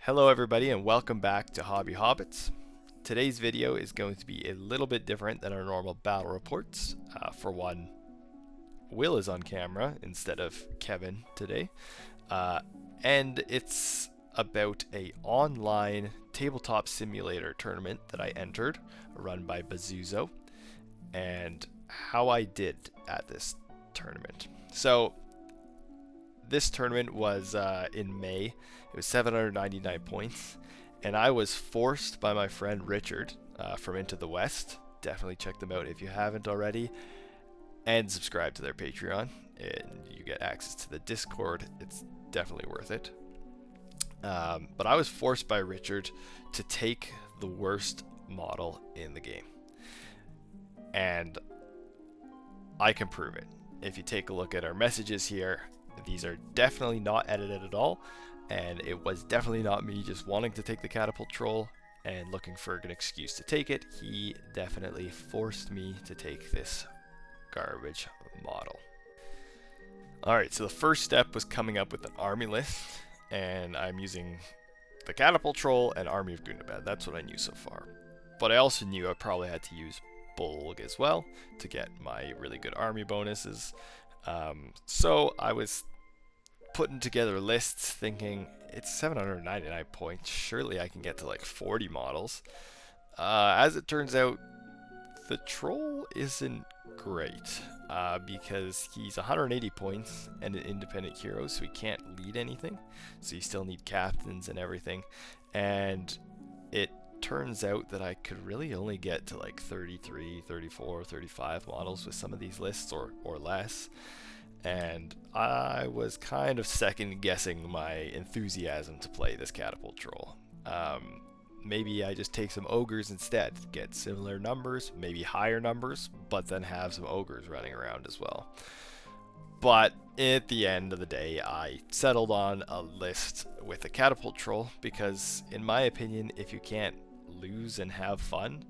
Hello everybody and welcome back to Hobby Hobbits. Today's video is going to be a little bit different than our normal battle reports. For one, Will is on camera instead of Kevin today. And it's about a online tabletop simulator tournament that I entered, run by Bazuso, and how I did at this tournament. So this tournament was in May. It was 799 points, and I was forced by my friend Richard from Into the West. Definitely check them out if you haven't already, and subscribe to their Patreon, and you get access to the Discord. It's definitely worth it. But I was forced by Richard to take the worst model in the game, and I can prove it. If you take a look at our messages here, these are definitely not edited at all, and it was definitely not me just wanting to take the catapult troll and looking for an excuse to take it. He definitely forced me to take this garbage model. Alright, so the first step was coming up with an army list, and I'm using the catapult troll and army of Gundabad. That's what I knew so far. But I also knew I probably had to use Bolg as well to get my really good army bonuses. So I was putting together lists thinking it's 799 points, surely I can get to like 40 models. As it turns out, the troll isn't great because he's 180 points and an independent hero, so he can't lead anything, so you still need captains and everything. And it turns out that I could really only get to like 33, 34, 35 models with some of these lists or less. And I was kind of second guessing my enthusiasm to play this catapult troll. Maybe I just take some ogres instead, get similar numbers, maybe higher numbers, but then have some ogres running around as well. But at the end of the day, I settled on a list with a catapult troll because, in my opinion, if you can't lose and have fun,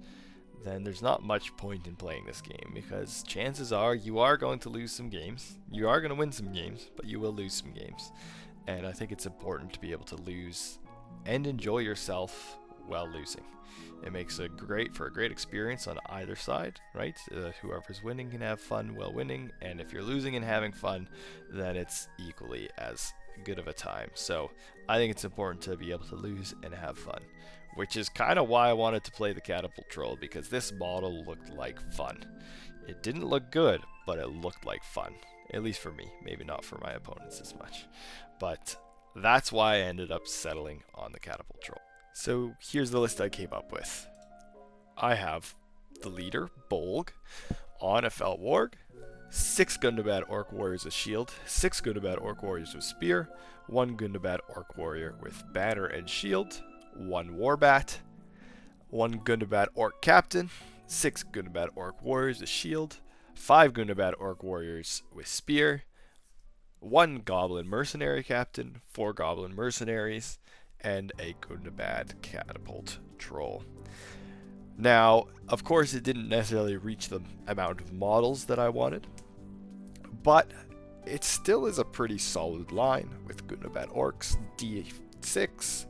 then there's not much point in playing this game, because chances are you are going to lose some games. You are going to win some games, but you will lose some games. And I think it's important to be able to lose and enjoy yourself while losing. It makes for a great experience on either side, right? Whoever's winning can have fun while winning, and if you're losing and having fun, then it's equally as good of a time. So I think it's important to be able to lose and have fun, which is kind of why I wanted to play the catapult troll, because this model looked like fun. It didn't look good, but it looked like fun, at least for me. Maybe not for my opponents as much, but that's why I ended up settling on the catapult troll. So here's the list I came up with. I have the leader, Bolg, on a Felt Warg, 6 Gundabad Orc Warriors with Shield, 6 Gundabad Orc Warriors with Spear, 1 Gundabad Orc Warrior with Banner and Shield, 1 Warbat, 1 Gundabad Orc Captain, 6 Gundabad Orc Warriors with Shield, 5 Gundabad Orc Warriors with Spear, 1 Goblin Mercenary Captain, 4 Goblin Mercenaries, and a Gundabad Catapult Troll. Now, of course, it didn't necessarily reach the amount of models that I wanted, but it still is a pretty solid line with Gundabad Orcs, D6,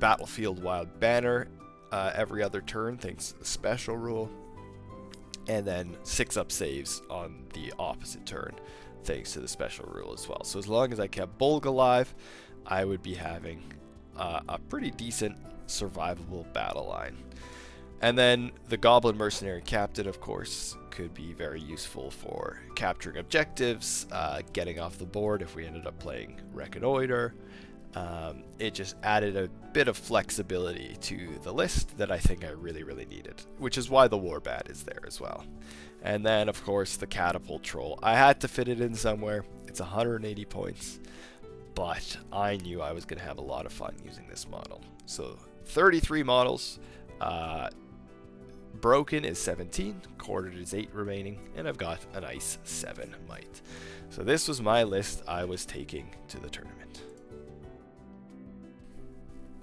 Battlefield Wild Banner every other turn thanks to the special rule, and then 6 up saves on the opposite turn thanks to the special rule as well. So as long as I kept Bolg alive, I would be having a pretty decent survivable battle line. And then the Goblin Mercenary Captain, of course, could be very useful for capturing objectives, getting off the board if we ended up playing Reconnoiter. It just added a bit of flexibility to the list that I think I really, really needed, which is why the Warbat is there as well. And then, of course, the Catapult Troll. I had to fit it in somewhere. It's 180 points, but I knew I was going to have a lot of fun using this model. So 33 models. Broken is 17, quartered is 8 remaining, and I've got a nice 7 might. So this was my list I was taking to the tournament.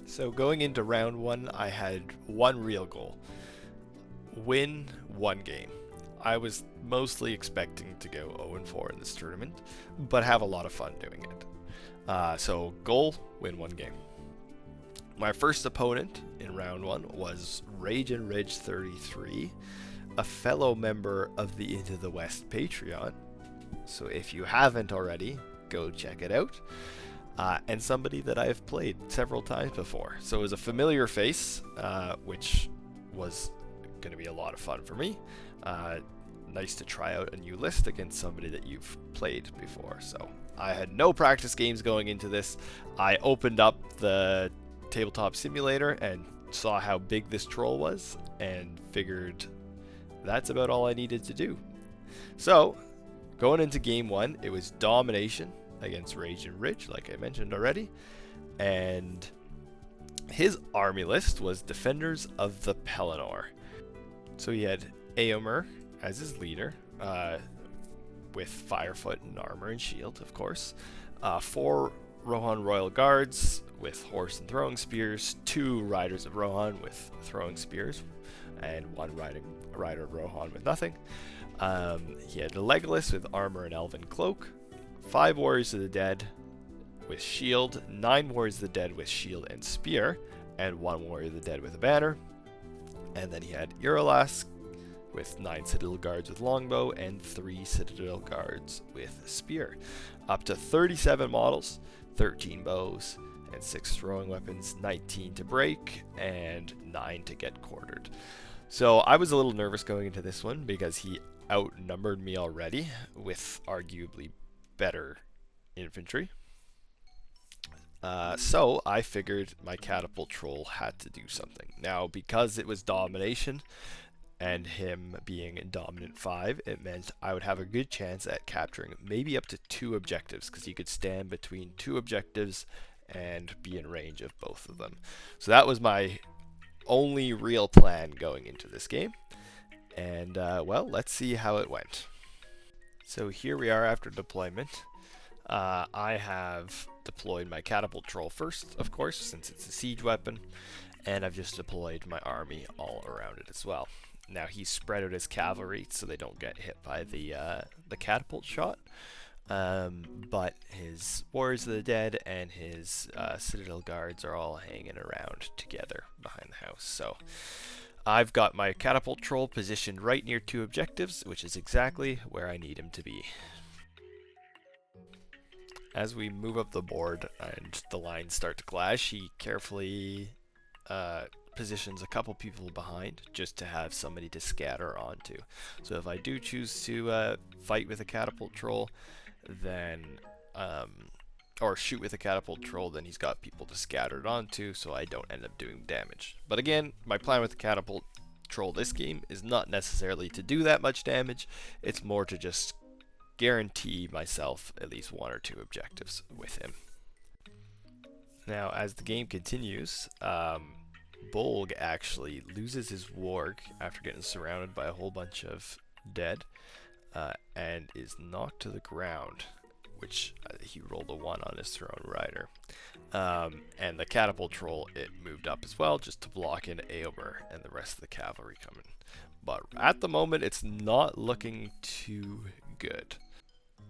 So going into round 1, I had one real goal: win one game. I was mostly expecting to go 0-4 in this tournament, but have a lot of fun doing it. So goal, win one game. My first opponent in round 1 was Rage and Ridge 33, a fellow member of the Into the West Patreon. So if you haven't already, go check it out. And somebody that I've played several times before. So it was a familiar face, which was going to be a lot of fun for me. Nice to try out a new list against somebody that you've played before. So I had no practice games going into this. I opened up the Tabletop Simulator and saw how big this troll was and figured that's about all I needed to do. So going into game 1, it was Domination against Rage and Ridge, like I mentioned already, and his army list was Defenders of the Pelennor. So he had Eomer as his leader, with Firefoot and armor and shield, of course. 4 Rohan Royal Guards with horse and throwing spears, 2 Riders of Rohan with throwing spears, and 1 Rider of Rohan with nothing. He had Legolas with armor and elven cloak, 5 Warriors of the Dead with shield, 9 Warriors of the Dead with shield and spear, and 1 Warrior of the Dead with a banner. And then he had Irolas with 9 Citadel Guards with longbow and 3 Citadel Guards with spear. Up to 37 models, 13 bows, and 6 throwing weapons, 19 to break, and 9 to get quartered. So I was a little nervous going into this one because he outnumbered me already with arguably better infantry. So I figured my catapult troll had to do something. Now, because it was Domination and him being in Dominant 5, it meant I would have a good chance at capturing maybe up to 2 objectives, because he could stand between 2 objectives and be in range of both of them. So that was my only real plan going into this game. And, well, let's see how it went. So here we are after deployment. I have deployed my catapult troll first, of course, since it's a siege weapon, and I've just deployed my army all around it as well. Now he's spread out his cavalry so they don't get hit by the catapult shot, but his Warriors of the Dead and his Citadel Guards are all hanging around together behind the house. So I've got my catapult troll positioned right near 2 objectives, which is exactly where I need him to be. As we move up the board and the lines start to clash, he carefully positions a couple people behind just to have somebody to scatter onto. So if I do choose to fight with a catapult troll, then or shoot with a catapult troll, then he's got people to scatter it onto, so I don't end up doing damage. But again, my plan with the catapult troll this game is not necessarily to do that much damage. It's more to just guarantee myself at least 1 or 2 objectives with him. Now, as the game continues, Bolg actually loses his warg after getting surrounded by a whole bunch of dead, and is knocked to the ground, which he rolled a 1 on his thrown rider. And the catapult troll, it moved up as well, just to block in Eomer and the rest of the cavalry coming. But at the moment, it's not looking too good.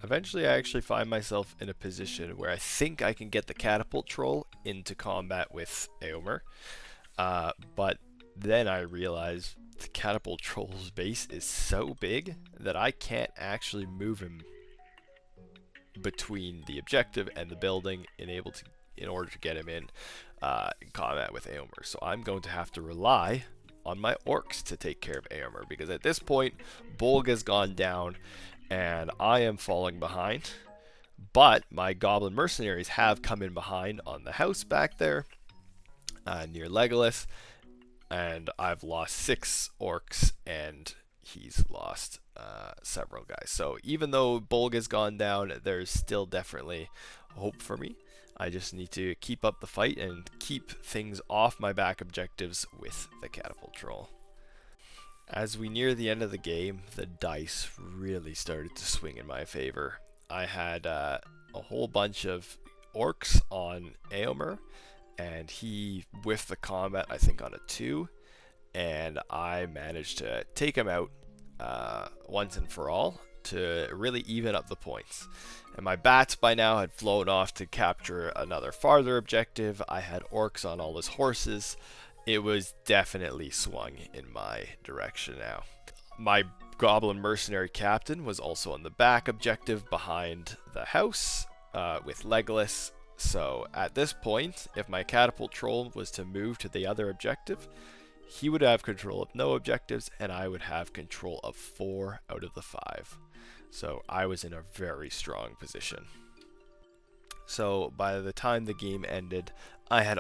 Eventually, I actually find myself in a position where I think I can get the catapult troll into combat with Eomer, but then I realize the catapult troll's base is so big that I can't actually move him between the objective and the building in order to get him in combat with Eomer. So I'm going to have to rely on my orcs to take care of Eomer, because at this point, Bolg has gone down and I am falling behind. But my goblin mercenaries have come in behind on the house back there near Legolas, and I've lost 6 orcs and he's lost several guys. So even though Bolg has gone down, there's still definitely hope for me. I just need to keep up the fight and keep things off my back objectives with the catapult troll. As we near the end of the game, the dice really started to swing in my favor. I had a whole bunch of orcs on Eomer, and he whiffed the combat, I think, on a 2, and I managed to take him out once and for all, to really even up the points. And my bats by now had flown off to capture another farther objective. I had orcs on all his horses. It was definitely swung in my direction now. My goblin mercenary captain was also on the back objective behind the house with Legolas. So at this point, if my catapult troll was to move to the other objective, he would have control of no objectives, and I would have control of 4 out of the 5. So I was in a very strong position. So by the time the game ended, I had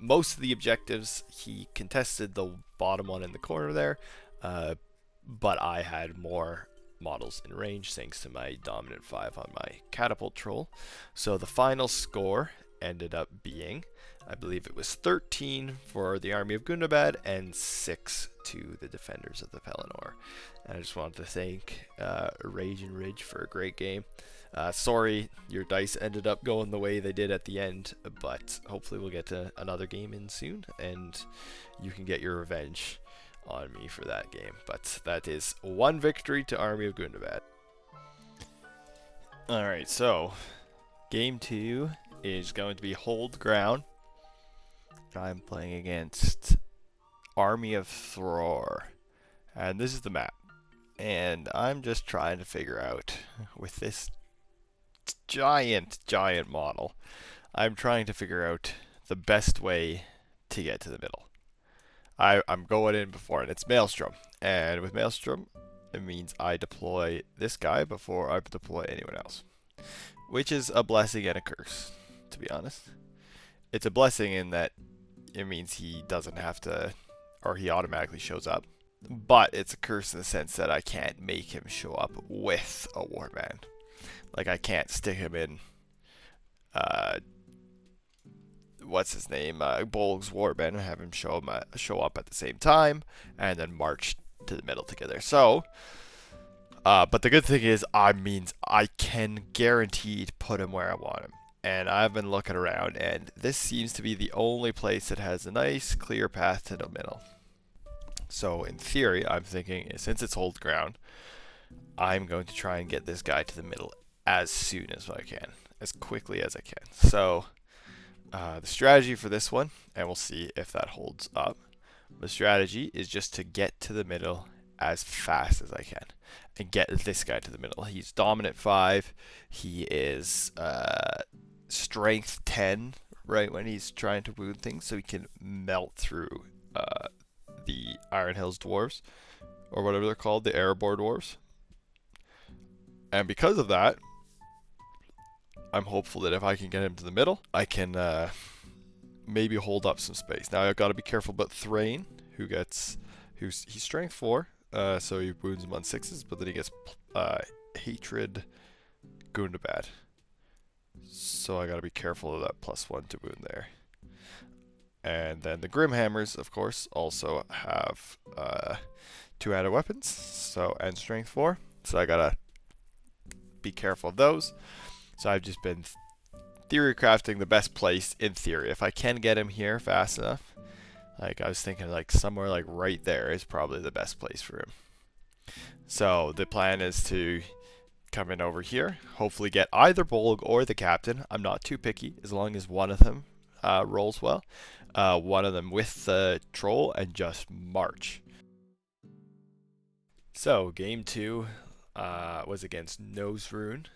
most of the objectives. He contested the bottom one in the corner there, but I had more models in range thanks to my dominant 5 on my catapult troll. So the final score ended up being, I believe it was 13 for the army of Gundabad and 6 to the defenders of the Pelennor. And I just wanted to thank Rage and Ridge for a great game. Sorry your dice ended up going the way they did at the end, but hopefully we'll get to another game in soon and you can get your revenge on me for that game. But that is 1 victory to Army of Gundabad. Alright, so game 2 is going to be Hold Ground. I'm playing against Army of Thror, and this is the map. And I'm just trying to figure out, with this giant model, I'm trying to figure out the best way to get to the middle. I'm going in before, and it's Maelstrom. And with Maelstrom, it means I deploy this guy before I deploy anyone else. Which is a blessing and a curse, to be honest. It's a blessing in that it means he doesn't have to, or he automatically shows up. But it's a curse in the sense that I can't make him show up with a warband. Like, I can't stick him in, what's his name, Bolg's warband, and have him show up at the same time, and then march to the middle together. So, but the good thing is, means I can guaranteed put him where I want him. And I've been looking around, and this seems to be the only place that has a nice, clear path to the middle. So, in theory, I'm thinking, since it's Hold Ground, I'm going to try and get this guy to the middle as soon as I can, as quickly as I can. So, the strategy for this one, and we'll see if that holds up, the strategy is just to get to the middle as fast as I can and get this guy to the middle. He's dominant 5. He is strength 10 right when he's trying to wound things, so he can melt through the Iron Hills dwarves, or whatever they're called, the Erebor dwarves. And because of that, I'm hopeful that if I can get him to the middle, I can maybe hold up some space. Now I've got to be careful about Thrain, he's strength 4, so he wounds him on 6s, but then he gets Hatred Gundabad. So I got to be careful of that +1 to wound there. And then the Grimhammers, of course, also have 2 added weapons, so and strength 4. So I gotta be careful of those. So I've just been theory crafting the best place in theory. If I can get him here fast enough, like I was thinking, like somewhere like right there is probably the best place for him. So the plan is to come in over here, hopefully get either Bolg or the captain. I'm not too picky as long as one of them rolls well. One of them with the troll, and just march. So game 2 was against Noserune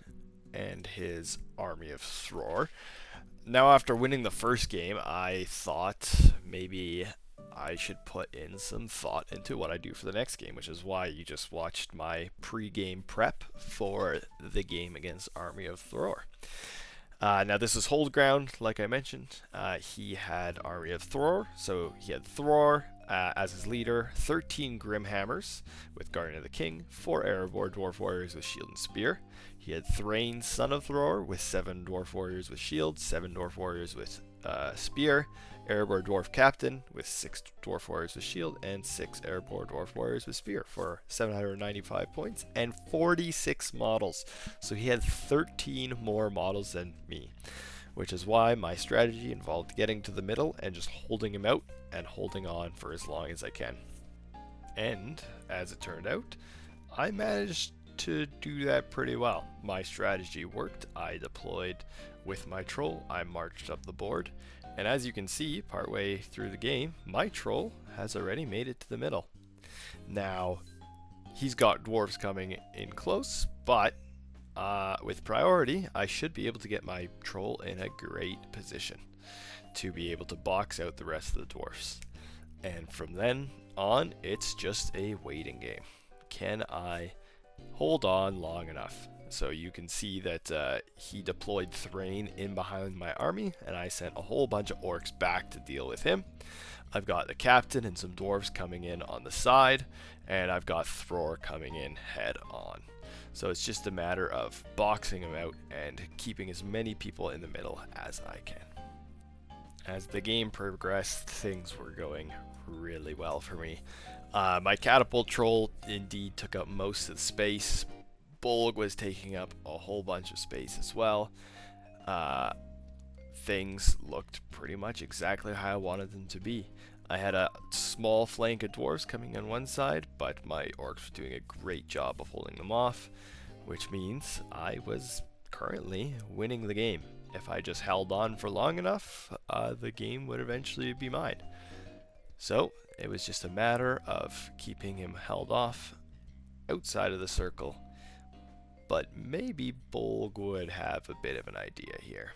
and his army of Thror. Now, after winning the first game, I thought maybe I should put in some thought into what I do for the next game, which is why you just watched my pre-game prep for the game against Army of Thror. Now, this is Hold Ground, like I mentioned. He had Army of Thror, so he had Thror as his leader, 13 Grimhammers with Guardian of the King, 4 Erebor Dwarf Warriors with Shield and Spear. He had Thrain, son of Thror, with 7 Dwarf Warriors with Shield, 7 Dwarf Warriors with Spear, Erebor Dwarf Captain with 6 Dwarf Warriors with Shield, and 6 Erebor Dwarf Warriors with Spear for 795 points and 46 models. So he had 13 more models than me, which is why my strategy involved getting to the middle and just holding him out and holding on for as long as I can. And, as it turned out, I managed to do that pretty well. My strategy worked. I deployed with my troll. I marched up the board. And as you can see, partway through the game, my troll has already made it to the middle. Now, he's got dwarves coming in close, but with priority, I should be able to get my troll in a great position to be able to box out the rest of the dwarfs. And from then on, it's just a waiting game. Can I hold on long enough? So you can see that he deployed Thrain in behind my army, and I sent a whole bunch of orcs back to deal with him. I've got the captain and some dwarves coming in on the side, and I've got Thror coming in head on. So it's just a matter of boxing him out and keeping as many people in the middle as I can. As the game progressed, things were going really well for me. My catapult troll indeed took up most of the space. Bolg was taking up a whole bunch of space as well. Things looked pretty much exactly how I wanted them to be. I had a small flank of dwarves coming on one side, but my orcs were doing a great job of holding them off, which means I was currently winning the game. If I just held on for long enough, the game would eventually be mine. So it was just a matter of keeping him held off outside of the circle, but maybe Bolg would have a bit of an idea here.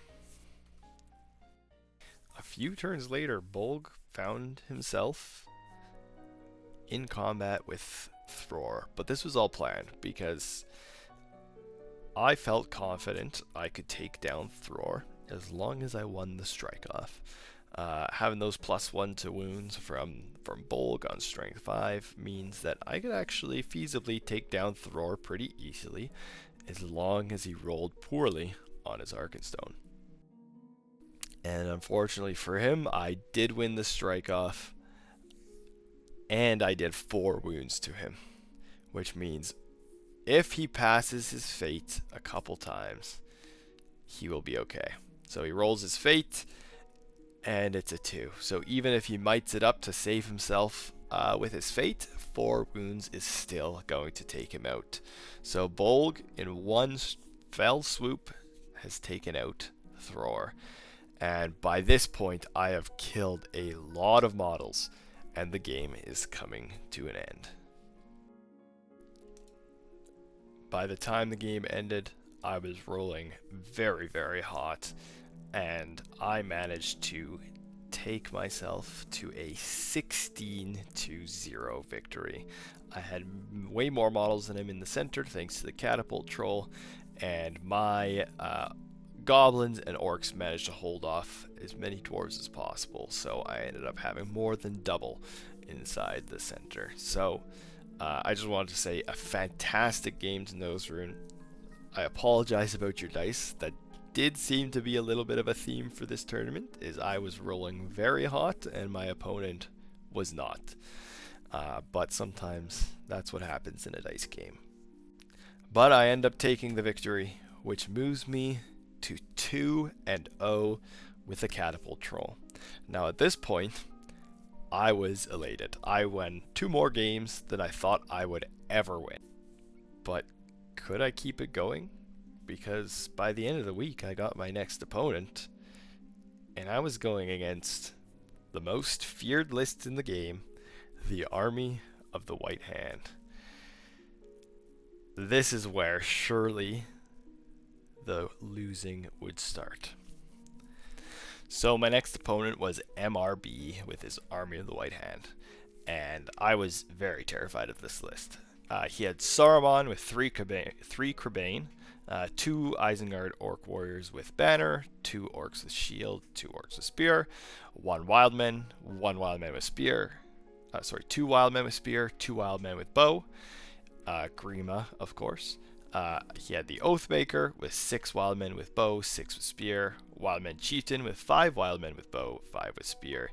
A few turns later, Bolg found himself in combat with Thror, but this was all planned because I felt confident I could take down Thror as long as I won the strike off. Having those +1 to wounds from Bolg on strength 5 means that I could actually feasibly take down Thror pretty easily as long as he rolled poorly on his Arkenstone. And unfortunately for him, I did win the strike off, and I did 4 wounds to him, which means if he passes his fate a couple times, he will be okay. So he rolls his fate, and it's a 2. So even if he mites it up to save himself with his fate, 4 wounds is still going to take him out. So Bolg, in one fell swoop, has taken out Thror. And by this point, I have killed a lot of models, and the game is coming to an end. By the time the game ended, I was rolling very, very hot, and I managed to take myself to a 16-0 victory. I had way more models than him in the center thanks to the catapult troll, and my goblins and orcs managed to hold off as many dwarves as possible, so I ended up having more than double inside the center. So I just wanted to say a fantastic game to Noserune. I apologize about your dice. That did seem to be a little bit of a theme for this tournament, is I was rolling very hot and my opponent was not. But sometimes that's what happens in a dice game. But I end up taking the victory, which moves me to 2-0 with the catapult troll. Now at this point, I was elated. I won 2 more games than I thought I would ever win. But could I keep it going? Because by the end of the week, I got my next opponent, and I was going against the most feared list in the game, the Army of the White Hand. This is where surely the losing would start. So my next opponent was MRB with his Army of the White Hand, and I was very terrified of this list. He had Saruman with 3 Crebain, 2 Isengard Orc Warriors with Banner, 2 Orcs with Shield, 2 Orcs with Spear, 1 Wildman, 1 Wildman with Spear, 2 Wildmen with Spear, 2 Wildmen with Bow, Grima, of course. He had the Oathmaker with 6 Wildmen with Bow, 6 with Spear, Wildman Chieftain with 5 Wildmen with Bow, 5 with Spear,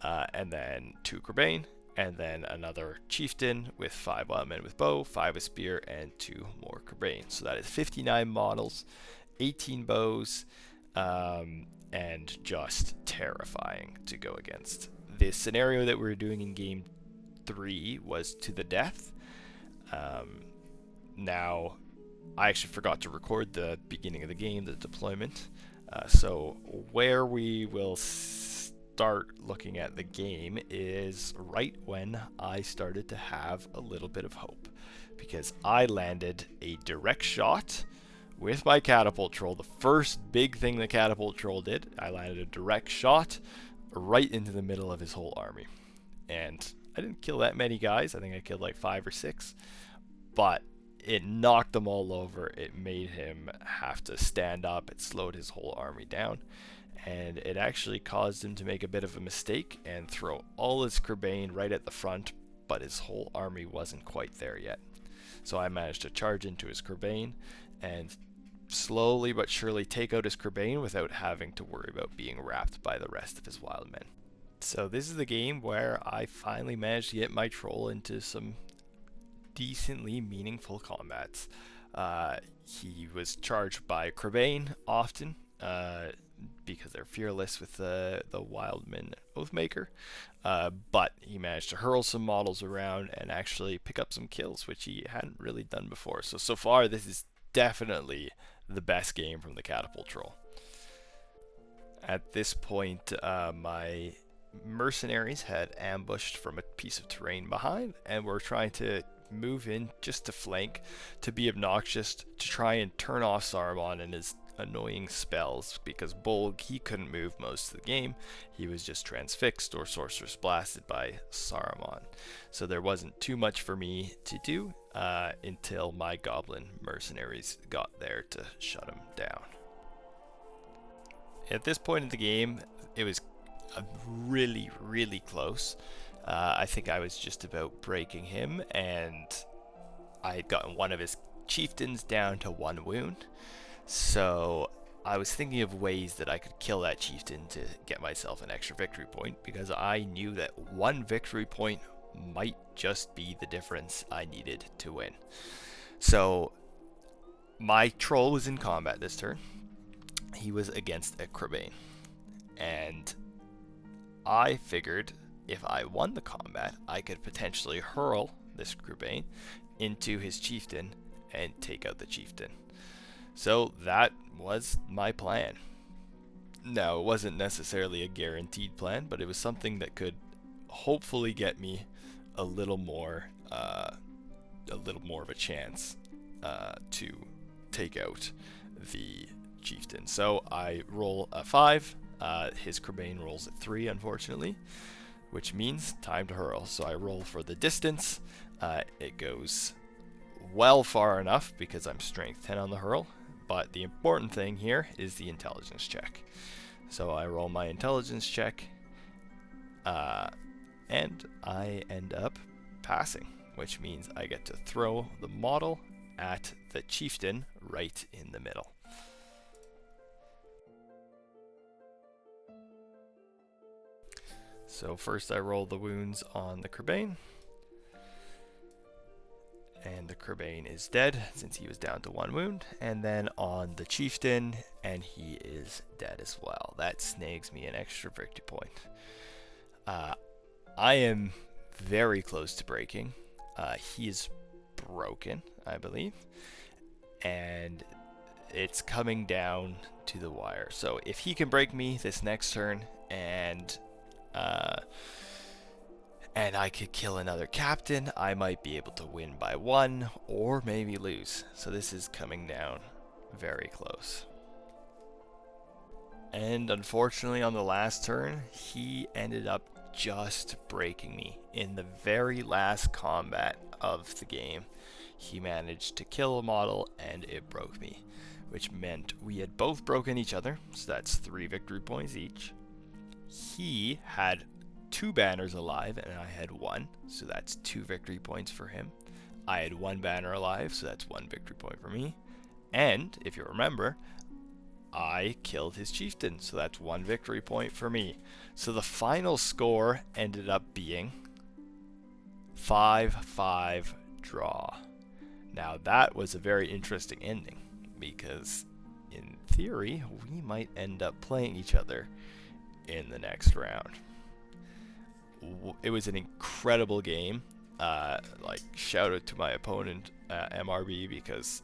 and then 2 Crebain, and then another Chieftain with 5 Wildmen with Bow, 5 with Spear, and 2 more Crebain. So that is 59 models, 18 bows, and just terrifying to go against. The scenario that we were doing in Game 3 was to the death. Now, I actually forgot to record the beginning of the game, the deployment. So where we will start looking at the game is right when I started to have a little bit of hope, because I landed a direct shot with my catapult troll. The first big thing the catapult troll did, I landed a direct shot right into the middle of his whole army. And I didn't kill that many guys. I think I killed like 5 or 6. But it knocked them all over. It made him have to stand up. It slowed his whole army down. And it actually caused him to make a bit of a mistake and throw all his Kerbane right at the front, but his whole army wasn't quite there yet. So I managed to charge into his Kerbane and slowly but surely take out his Kerbane without having to worry about being wrapped by the rest of his wild men. So this is the game where I finally managed to get my troll into some decently meaningful combats. He was charged by Kerbane often, because they're fearless with the Wildman Oathmaker, but he managed to hurl some models around and actually pick up some kills, which he hadn't really done before. So far this is definitely the best game from the Catapult Troll. At this point, my mercenaries had ambushed from a piece of terrain behind and were trying to move in just to flank, to be obnoxious, to try and turn off Saruman and his annoying spells, because Bolg, he couldn't move most of the game. He was just transfixed or sorceress blasted by Saruman. So there wasn't too much for me to do until my goblin mercenaries got there to shut him down. At this point in the game, it was really, really close. I think I was just about breaking him, and I had gotten one of his chieftains down to 1 wound. So I was thinking of ways that I could kill that chieftain to get myself an extra victory point, because I knew that 1 victory point might just be the difference I needed to win. So my troll was in combat this turn. He was against a Kerbane, and I figured if I won the combat, I could potentially hurl this Kerbane into his chieftain and take out the chieftain. So that was my plan. Now, it wasn't necessarily a guaranteed plan, but it was something that could hopefully get me a little more of a chance to take out the chieftain. So I roll a 5. His Kerbane rolls at 3, unfortunately, which means time to hurl. So I roll for the distance. It goes well far enough because I'm strength 10 on the hurl, but the important thing here is the intelligence check. So I roll my intelligence check, and I end up passing, which means I get to throw the model at the chieftain right in the middle. So first I roll the wounds on the Kerbane, and the Kerbane is dead since he was down to 1 wound, and then on the chieftain, and he is dead as well. That snags me an extra victory point. I am very close to breaking. He is broken, I believe, and it's coming down to the wire. So if he can break me this next turn, and I could kill another captain, I might be able to win by 1 or maybe lose. So this is coming down very close. And unfortunately on the last turn, he ended up just breaking me. In the very last combat of the game, he managed to kill a model and it broke me, which meant we had both broken each other, so that's 3 victory points each. He had 2 banners alive and I had 1, so that's 2 victory points for him. I had 1 banner alive, so that's 1 victory point for me. And if you remember, I killed his chieftain, so that's 1 victory point for me. So the final score ended up being 5-5 draw. Now that was a very interesting ending, because in theory we might end up playing each other in the next round. It was an incredible game. Like, shout out to my opponent, MRB, because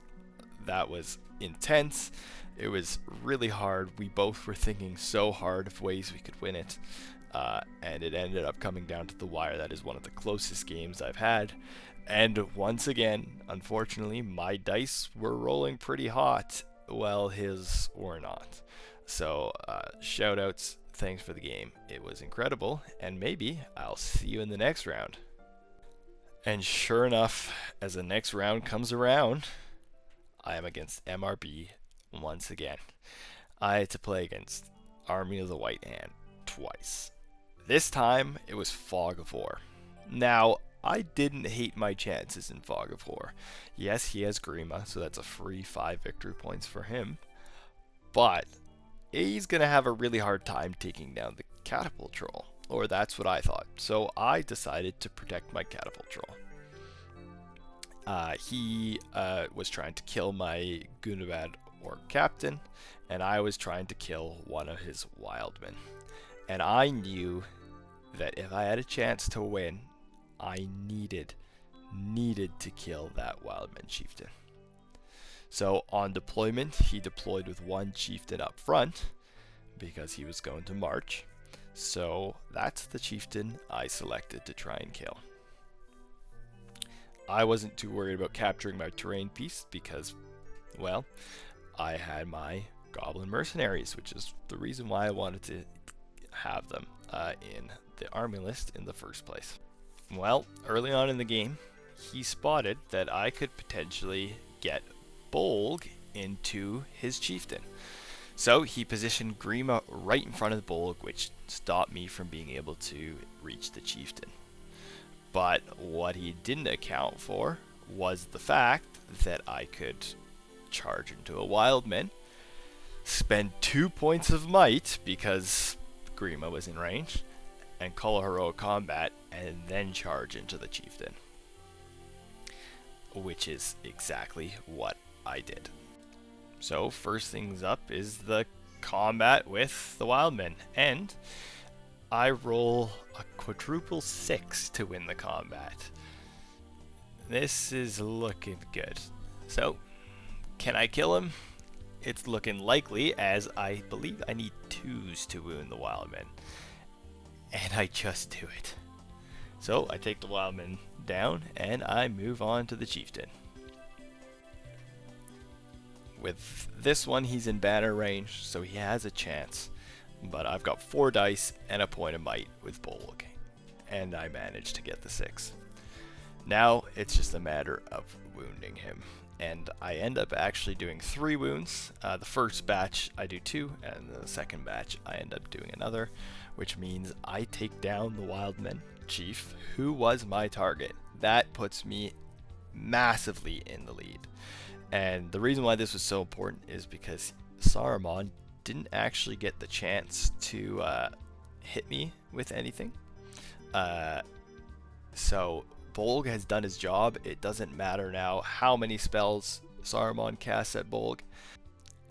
that was intense. It was really hard. We both were thinking so hard of ways we could win it, and it ended up coming down to the wire. That is one of the closest games I've had. And once again, unfortunately, my dice were rolling pretty hot, while his were not. So, shout outs, thanks for the game. It was incredible, and maybe I'll see you in the next round. And sure enough, as the next round comes around, I am against MRB once again. I had to play against Army of the White Hand twice. This time, it was Fog of War. Now, I didn't hate my chances in Fog of War. Yes, he has Grima, so that's a free 5 victory points for him. But he's going to have a really hard time taking down the Catapult Troll. Or that's what I thought. So I decided to protect my Catapult Troll. He was trying to kill my Gunabad Orc Captain, and I was trying to kill one of his Wildmen. And I knew that if I had a chance to win, I needed to kill that Wildman Chieftain. So on deployment, he deployed with one Chieftain up front, because he was going to march. So that's the Chieftain I selected to try and kill. I wasn't too worried about capturing my terrain piece because, well, I had my Goblin Mercenaries, which is the reason why I wanted to have them in the army list in the first place. Well, early on in the game, he spotted that I could potentially get Bolg into his Chieftain. So he positioned Grima right in front of the Bolg, which stopped me from being able to reach the Chieftain. But what he didn't account for was the fact that I could charge into a Wildman, spend 2 points of might because Grima was in range, and call a heroic combat, and then charge into the Chieftain. Which is exactly what I did. So first things up is the combat with the Wildmen, and I roll a quadruple 6 to win the combat. This is looking good. So, can I kill him? It's looking likely, as I believe I need 2s to wound the Wildmen. And I just do it. So, I take the Wildman down, and I move on to the Chieftain. With this one, he's in banner range, so he has a chance. But I've got 4 dice and a point of might with Bolg, and I managed to get the 6. Now it's just a matter of wounding him, and I end up actually doing 3 wounds. The first batch I do 2, and the second batch I end up doing another, which means I take down the Wildman Chief, who was my target. That puts me massively in the lead. And the reason why this was so important is because Saruman didn't actually get the chance to hit me with anything. So Bolg has done his job. It doesn't matter now how many spells Saruman casts at Bolg.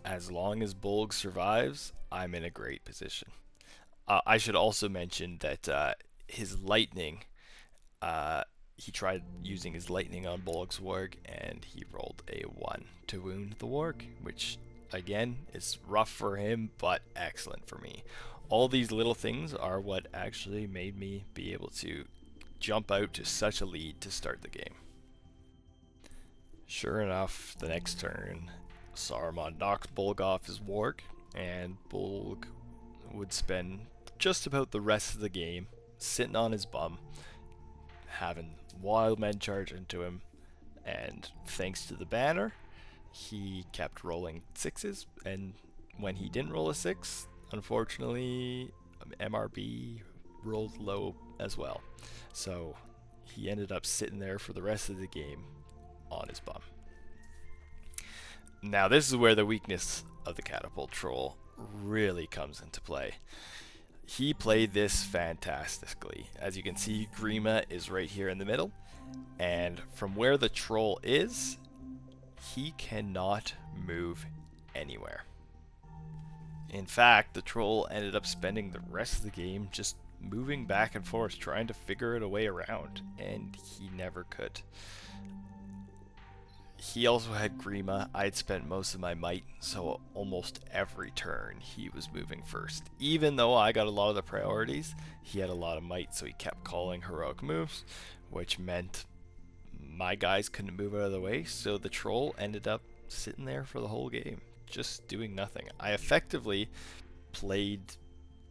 As long as Bolg survives, I'm in a great position. I should also mention that his lightning, he tried using his lightning on Bolg's warg, and he rolled a 1 to wound the warg, which again is rough for him, but excellent for me. All these little things are what actually made me be able to jump out to such a lead to start the game. Sure enough, the next turn, Saruman knocks Bolg off his warg, and Bolg would spend just about the rest of the game sitting on his bum, having wild men charge into him, and thanks to the banner, he kept rolling 6s, and when he didn't roll a 6, unfortunately, MRB rolled low as well. So he ended up sitting there for the rest of the game on his bum. Now this is where the weakness of the Catapult Troll really comes into play. He played this fantastically. As you can see, Grima is right here in the middle, and from where the troll is, he cannot move anywhere. In fact, the troll ended up spending the rest of the game just moving back and forth, trying to figure it a way around, and he never could. He also had Grima. I'd spent most of my might, so almost every turn he was moving first. Even though I got a lot of the priorities, he had a lot of might, so he kept calling heroic moves, which meant my guys couldn't move out of the way, so the troll ended up sitting there for the whole game, just doing nothing. I effectively played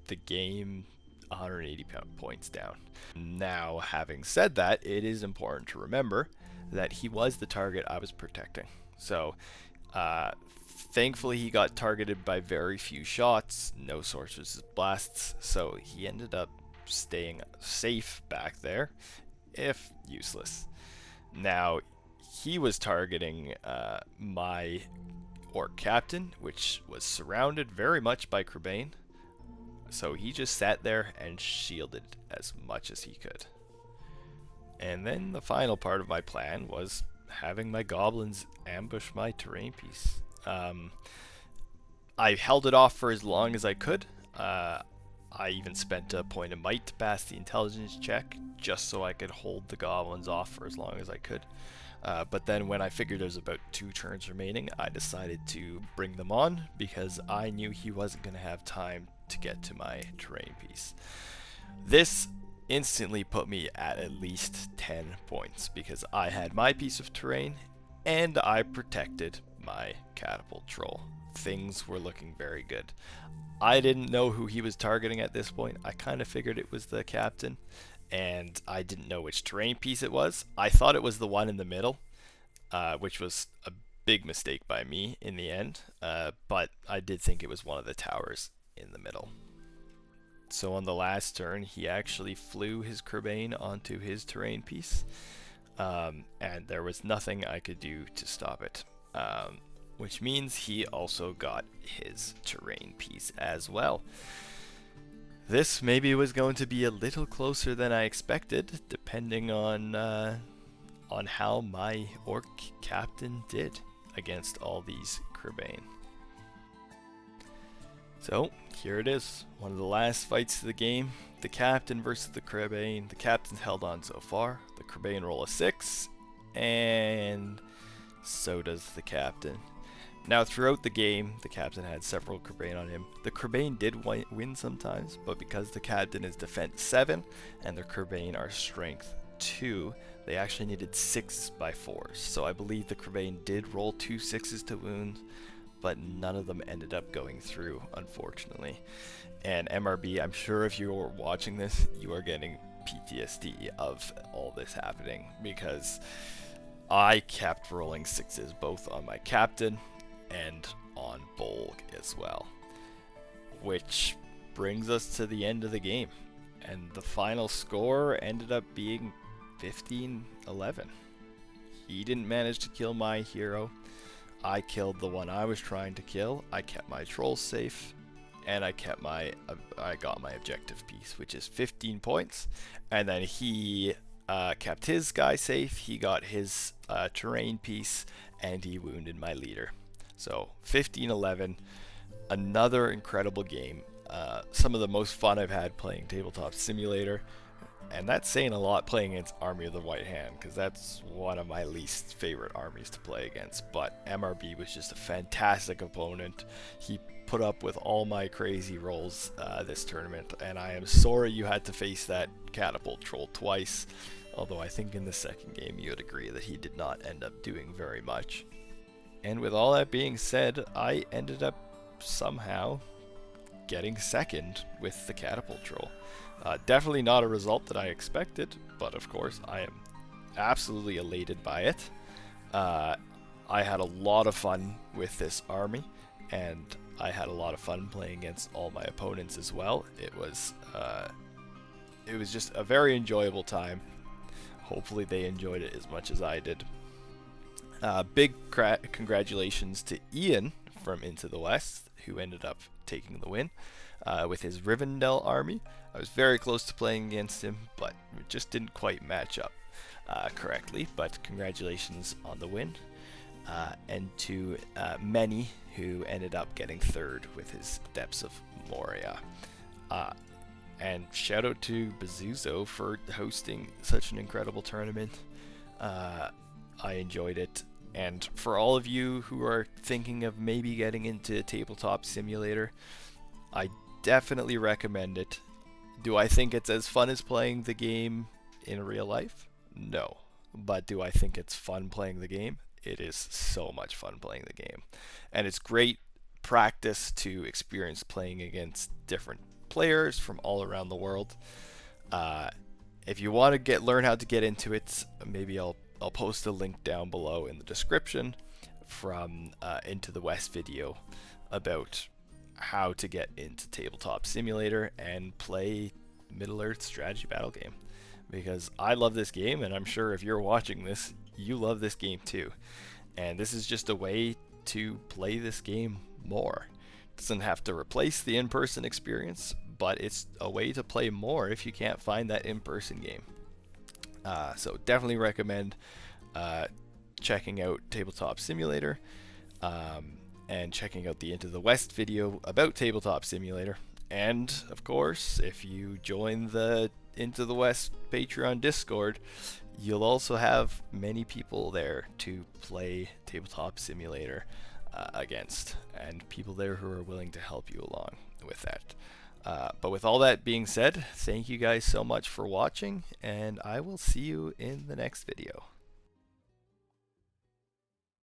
the game 180 points down. Now, having said that, it is important to remember that he was the target I was protecting. So, thankfully he got targeted by very few shots, no sorceress blasts, so he ended up staying safe back there, if useless. Now, he was targeting my orc captain, which was surrounded very much by Crebain, so he just sat there and shielded as much as he could. And then the final part of my plan was having my goblins ambush my terrain piece. I held it off for as long as I could. I even spent a point of might to pass the intelligence check just so I could hold the goblins off for as long as I could. But then when I figured there was about 2 turns remaining, I decided to bring them on because I knew he wasn't going to have time to get to my terrain piece. This instantly put me at least 10 points because I had my piece of terrain and I protected my catapult troll. Things were looking very good. I didn't know who he was targeting at this point. I kind of figured it was the captain, and I didn't know which terrain piece it was. I thought it was the one in the middle, which was a big mistake by me in the end, but I did think it was one of the towers in the middle. So on the last turn, he actually flew his Crebain onto his terrain piece, and there was nothing I could do to stop it, which means he also got his terrain piece as well. This maybe was going to be a little closer than I expected, depending on how my orc captain did against all these Crebain. So, here it is, one of the last fights of the game, the captain versus the Crebain. The captain's held on so far, the Crebain roll a 6, and so does the captain. Now, throughout the game, the captain had several Crebain on him. The Crebain did win sometimes, but because the captain is defense 7, and the Crebain are strength 2, they actually needed 6 by 4s. So I believe the Crebain did roll 2 6s to wound, but none of them ended up going through, unfortunately. And MRB, I'm sure if you're watching this, you are getting PTSD of all this happening, because I kept rolling 6s both on my captain and on Bolg as well. Which brings us to the end of the game. And the final score ended up being 15-11. He didn't manage to kill my hero. I killed the one I was trying to kill. I kept my trolls safe, and I got my objective piece, which is 15 points. And then he kept his guy safe. He got his terrain piece, and he wounded my leader. So 15-11, another incredible game. Some of the most fun I've had playing Tabletop Simulator. And that's saying a lot playing against Army of the White Hand, because that's one of my least favorite armies to play against. But MRB was just a fantastic opponent. He put up with all my crazy rolls this tournament, and I am sorry you had to face that catapult troll twice. Although I think in the second game you would agree that he did not end up doing very much. And with all that being said, I ended up somehow getting second with the catapult troll. Definitely not a result that I expected, but of course I am absolutely elated by it. I had a lot of fun with this army, and I had a lot of fun playing against all my opponents as well. It was just a very enjoyable time. Hopefully they enjoyed it as much as I did. Big congratulations to Ian from Into the West, who ended up taking the win with his Rivendell army. I was very close to playing against him, but it just didn't quite match up correctly. But congratulations on the win. And to Many, who ended up getting third with his Depths of Moria. And shout out to Bazuso for hosting such an incredible tournament. I enjoyed it. And for all of you who are thinking of maybe getting into Tabletop Simulator, I definitely recommend it. Do I think it's as fun as playing the game in real life? No. But do I think it's fun playing the game? It is so much fun playing the game. And it's great practice to experience playing against different players from all around the world. If you want to learn how to get into it, maybe I'll post a link down below in the description from Into the West video about how to get into Tabletop Simulator and play Middle-earth strategy battle game, because I love this game, and I'm sure if you're watching this, you love this game too. And this is just a way to play this game more. It doesn't have to replace the in-person experience, but it's a way to play more if you can't find that in-person game. So definitely recommend checking out Tabletop Simulator and checking out the Into the West video about Tabletop Simulator. And of course, if you join the Into the West Patreon Discord, you'll also have many people there to play Tabletop Simulator against, and people there who are willing to help you along with that. But with all that being said, thank you guys so much for watching, and I will see you in the next video.